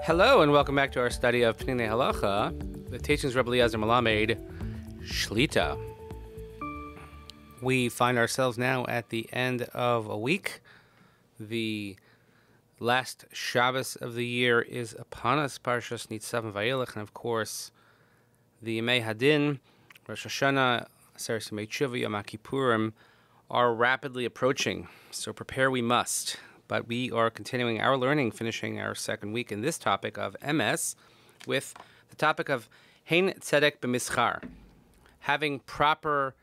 Hello and welcome back to our study of Peninei Halacha, the teachings of Rav Eliezer Melamed Shlit. We find ourselves now at the end of a week. The last Shabbos of the year is upon us, Parshas Nitzav Vayelech, and of course the Yemei Hadin, Rosh Hashanah, Aseres Yemei Tshuva, Yom HaKippurim are rapidly approaching, so prepare we must. But we are continuing our learning, finishing our second week in this topic of MS with the topic of Hein Tzedek B'Mischar, having proper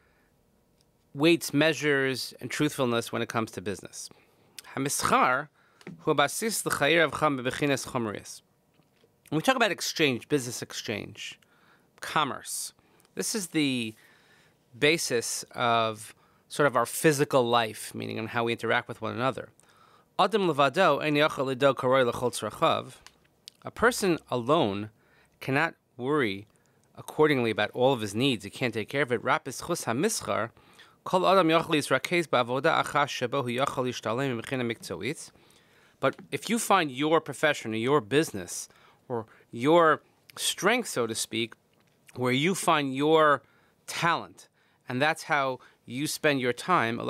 weights, measures, and truthfulness when it comes to business. HaMischar hu basis l'chayir avcham b'bechines chomris. When we talk about exchange, business exchange, commerce, this is the basis of sort of our physical life, meaning on how we interact with one another. Adam levado ein yachal lido karoi l'chol tzrachav. A person alone cannot worry accordingly about all of his needs. He can't take care of it. Rap is chus hamischar. Kol adam yachal yisrakez ba'avoda achas shebo hu yachal yishtalem b'china miktzavit. But if you find your profession or your business or your strength, so to speak, where you find your talent, and that's how you spend your time, so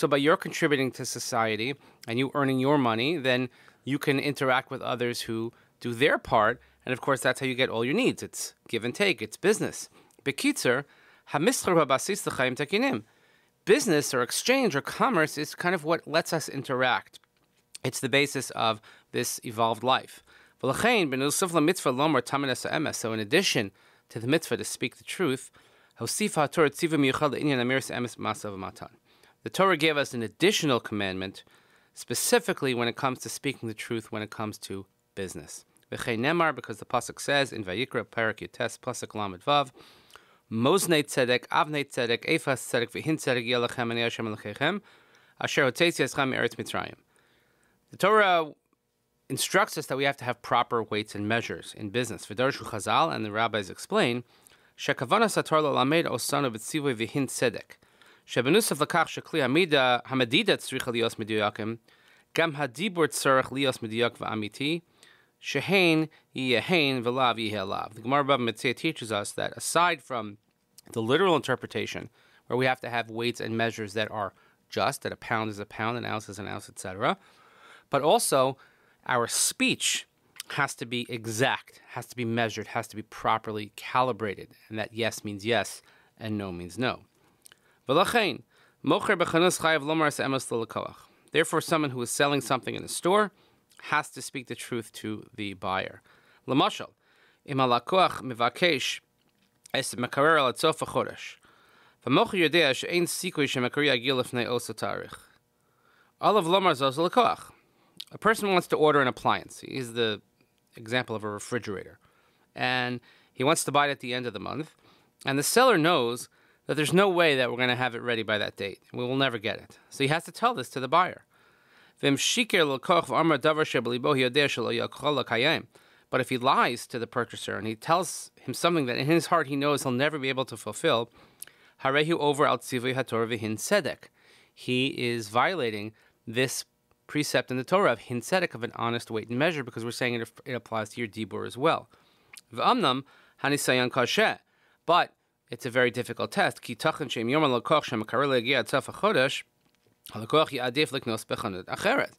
by your contributing to society and you earning your money, then you can interact with others who do their part, and of course that's how you get all your needs. It's give and take, it's business. Business or exchange or commerce is kind of what lets us interact. It's the basis of this evolved life. So in addition to the mitzvah to speak the truth, the Torah gave us an additional commandment, specifically when it comes to speaking the truth, when it comes to business. Because the pasuk says in Vayikra Parak Yutes pasuk Lamed Vav, Moznei tzedek, avnei tzedek, efas tzedek, v'hin tzedek yelachem ani Hashem elokechem, asher hotzeitzi eschem me'eretz Mitzrayim. The Torah instructs us that we have to have proper weights and measures in business. V'darshu Chazal, and the rabbis explain, shekavanas haTorah lelamed osanu b'tzivui v'hin tzedek, shebenusaf lakach shekli hamida hamadida tzricha lios meduyakim, gam hadibur tzarech lios meduyak v'amiti, shehein yiyehein v'lav yihelav. The Gemara Bava Metzia teaches us that aside from the literal interpretation, where we have to have weights and measures that are just, that a pound is a pound, an ounce is an ounce, etc., but also our speech has to be exact, has to be measured, has to be properly calibrated, and that yes means yes and no means no. Therefore, someone who is selling something in a store has to speak the truth to the buyer. L'mashal, im halakoach mevakesh es mekarer al tzof hachodesh, v'mocher yodea she'ein sikui shemekari agil lefnei oso tarich. Olav lomar zos l'koach. A person wants to order an appliance. He's the example of a refrigerator. And he wants to buy it at the end of the month. And the seller knows that there's no way that we're going to have it ready by that date. We will never get it. So he has to tell this to the buyer. But if he lies to the purchaser and he tells him something that in his heart he knows he'll never be able to fulfill, he is violating this precept in the Torah of hin tzedek, of an honest weight and measure, because we're saying it applies to your dibur as well. V'amnam hanisayan kasheh, but it's a very difficult test. Ki tachan sheim yom halakoch shemakar le'agia ad sof hachodesh, halakoch ya'adif liknos bechanut acheret,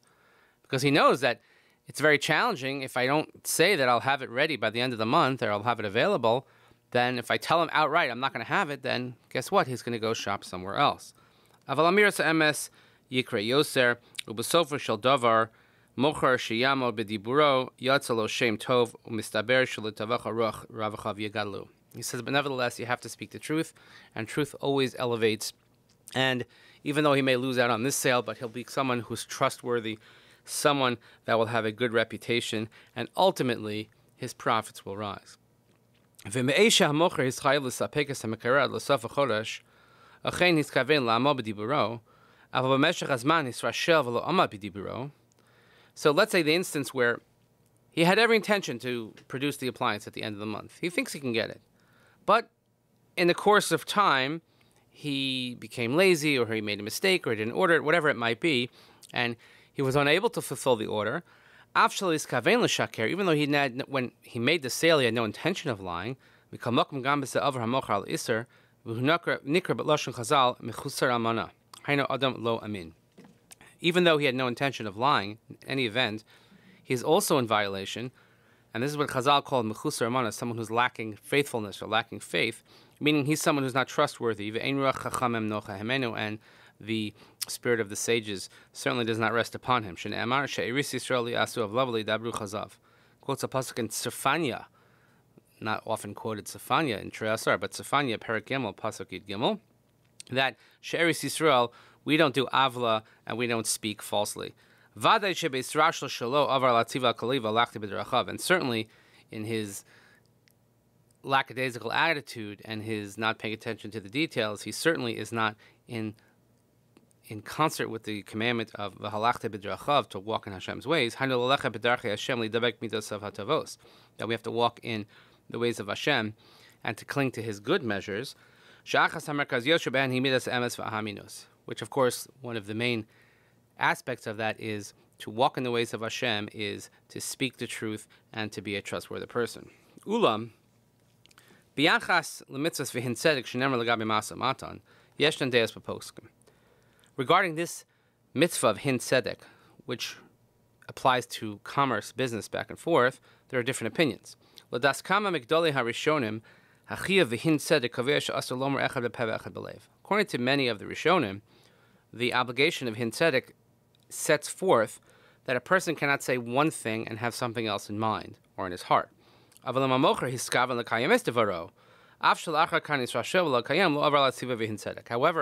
because he knows that it's very challenging. If I don't say that I'll have it ready by the end of the month or I'll have it available, then if I tell him outright I'm not going to have it, then guess what? He's going to go shop somewhere else. Aval amiras emes yikre yoser. Ubesofer shel davar mocher sheyamo bediburo yatzalo shem tov umistaber shelitavach aruch ravachav yegadlu. He says, but nevertheless, you have to speak the truth, and truth always elevates. And even though he may lose out on this sale, but he'll be someone who's trustworthy, someone that will have a good reputation, and ultimately his profits will rise. V'me'esha hamocher his chayav l'sapekes ha'mekarad l'sof hachodesh achein hiskaven la'amo bediburo. So let's say the instance where he had every intention to produce the appliance at the end of the month. He thinks he can get it. But in the course of time, he became lazy, or he made a mistake, or he didn't order it, whatever it might be, and he was unable to fulfill the order. Even though when he made the sale, he had no intention of lying. Even though he had no intention of lying, in any event, he is also in violation. And this is what Chazal called mechusar amana, someone who's lacking faithfulness or lacking faith, meaning he's someone who's not trustworthy. And the spirit of the sages certainly does not rest upon him. Quotes a pasuk in Tzefania, not often quoted Tzefania in Treyasar, but Tzefania, Perek Gimel, pasuk Yud Gimel, that She'eris Yisrael, we don't do avla and we don't speak falsely. And certainly in his lackadaisical attitude and his not paying attention to the details, he certainly is not in concert with the commandment of v'halachta b'drachav, to walk in Hashem's ways. That we have to walk in the ways of Hashem and to cling to His good measures. Which, of course, one of the main aspects of that is to walk in the ways of Hashem is to speak the truth and to be a trustworthy person. Ulam biachas lemitzvos v'hin tzedek shenemar legabi masa matan yeshnan deis b'poskim. Regarding this mitzvah of hin tzedek, which applies to commerce, business, back and forth, there are different opinions. L'das kama migdolei harishonim hachiyav v'hin tzedek kaveh she'asur lomer echad b'peh v'echad b'lev. According to many of the Rishonim, the obligation of hin tzedek sets forth that a person cannot say one thing and have something else in mind or in his heart. However, in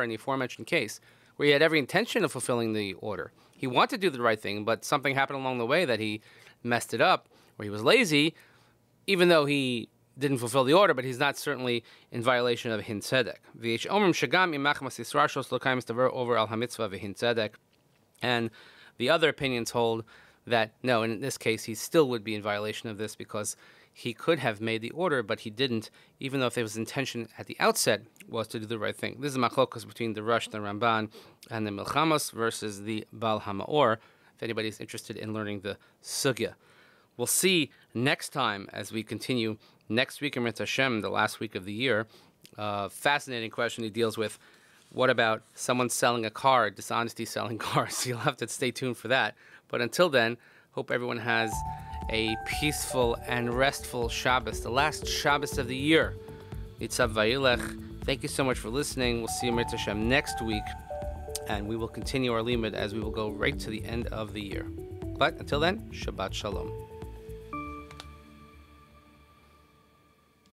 the aforementioned case, where he had every intention of fulfilling the order, he wanted to do the right thing, but something happened along the way that he messed it up, or he was lazy, even though he didn't fulfill the order, but he's not certainly in violation of hin tzedek. And the other opinions hold that, no, in this case, he still would be in violation of this because he could have made the order, but he didn't, even though if his intention at the outset was to do the right thing. This is machlokas between the Rosh, the Ramban, and the Milchamos versus the Baal HaMaor, if anybody's interested in learning the sugya. We'll see next time as we continue next week in Mitzvah Hashem, the last week of the year. Fascinating question he deals with. What about someone selling a car, dishonesty selling cars? So you'll have to stay tuned for that. But until then, hope everyone has a peaceful and restful Shabbos, the last Shabbos of the year. Nitzav Vayilech. Thank you so much for listening. We'll see you Mitzvah Hashem next week, and we will continue our limud as we will go right to the end of the year. But until then, Shabbat Shalom.